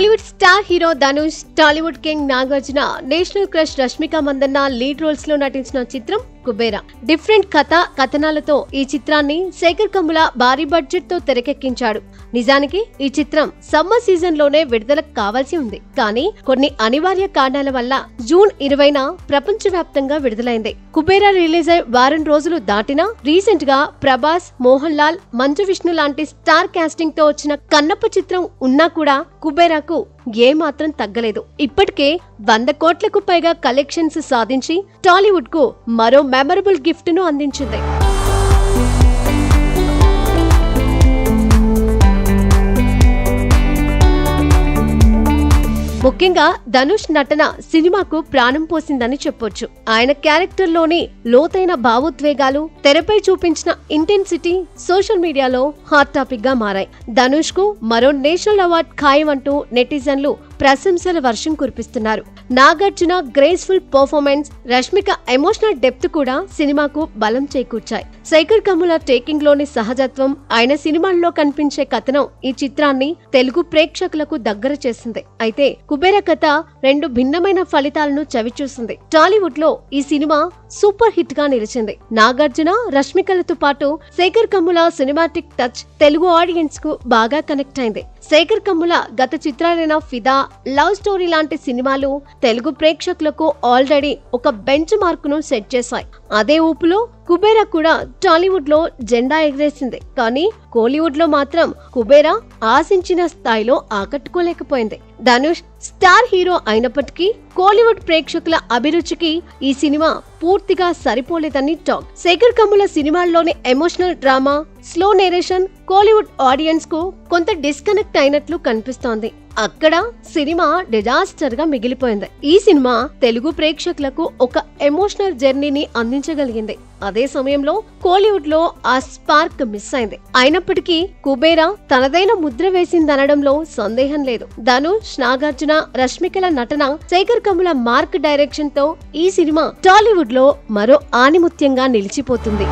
Bollywood star hero Dhanush, Tollywood king Nagarjuna, national crush Rashmika Mandanna lead roles లో నటించిన చిత్రం కుబేరా. డిఫరెంట్ కథనాలతో ఈ చిత్రాన్ని శేఖర్ కమ్ముల భారీ బడ్జెట్ తో తెరకెక్కించాడు. నిజానికి ఈ చిత్రం సమ్మర్ సీజన్ లోనే విడుదల కావాల్సి ఉంది. కానీ కొన్ని అనివార్య కారణాల వల్ల జూన్ 20న ప్రపంచవ్యాప్తంగా విడుదలైంది. కుబేరా రిలీజ్ అయి వారం రోజులు దాటినా రీసెంట్ గా ప్రభాస్, మోహన్ లాల్, మంచు విష్ణు లాంటి స్టార్ కాస్టింగ్ తో వచ్చిన కన్నప్ప చిత్రం ఉన్నా కూడా కుబేరాకు ఏమాత్రం తగ్గలేదు. ఇప్పటికే 100 కోట్లకు పైగా కలెక్షన్స్ సాధించి టాలీవుడ్ కు మరో మెమరబుల్ గిఫ్ట్ ను అందించింది. ముఖ్యంగా ధనుష్ నటన సినిమాకు ప్రాణం పోసిందని చెప్పొచ్చు. ఆయన క్యారెక్టర్ లోని లోతైన భావోద్వేగాలు, తెరపై చూపించిన ఇంటెన్సిటీ సోషల్ మీడియాలో హాట్ టాపిక్ గా మారాయి. ధనుష్ కు మరో నేషనల్ అవార్డ్ ఖాయం అంటూ నెటిజన్లు ప్రశంసల వర్షం కురిపిస్తున్నారు. Nagarjuna graceful performance, Rashmika emotional depth కూడా సినిమాకు బలం చేకూర్చాయి. శేఖర్ కమ్ముల టేకింగ్ లోని సహజత్వం, ఆయన సినిమాల్లో కనిపించే కథనం ఈ చిత్రాన్ని తెలుగు ప్రేక్షకులకు దగ్గర చేసింది. అయితే కుబేరా కథ 2 భిన్నమైన ఫలితాలను చవిచూసింది. టాలీవుడ్ లో ఈ సినిమా సూపర్ హిట్ గా నిలిచింది. నాగార్జున, రష్మికలతో పాటు Sekhar Kammula cinematic touch Telugu audience కు బాగా కనెక్ట్ అయింది. శేఖర్ కమ్ముల గత చిత్రాలైన ఫిదా, లవ్ స్టోరీ లాంటి సినిమాలు తెలుగు ప్రేక్షకులకు ఆల్రెడీ ఒక బెంచ్ మార్క్ ను సెట్ చేశాయి. అదే ఊపులో కుబేరా కూడా టాలీవుడ్ లో జెండా ఎగరేసింది. కానీ కోలీవుడ్ లో మాత్రం కుబేరా ఆశించిన స్థాయిలో ఆకట్టుకోలేకపోయింది. ధనుష్ స్టార్ హీరో అయినప్పటికీ కోలీవుడ్ ప్రేక్షకుల అభిరుచికి ఈ సినిమా పూర్తిగా సరిపోలేదని టాక్. శేఖర్ కమ్ముల సినిమాల్లోని emotional drama, slow narration Kollywood audience కు కొంత డిస్కనెక్ట్ అయినట్లు కనిపిస్తోంది. అక్కడ సినిమా డిజాస్టర్ గా మిగిలిపోయింది. ఈ సినిమా తెలుగు ప్రేక్షకులకు ఒక ఎమోషనల్ జర్నీని అందించగలిగింది. అదే సమయంలో కోలీవుడ్ లో ఆ స్పార్క్ మిస్ అయింది. అయినప్పటికీ కుబేరా తనదైన ముద్ర వేసిందనడంలో సందేహం లేదు. ధనుష్, నాగార్జున, రష్మికల నటన, శేఖర్ కమ్ముల మార్క్ డైరెక్షన్ తో ఈ సినిమా టాలీవుడ్ లో మరో ఆణిముత్యంగా నిలిచిపోతుంది.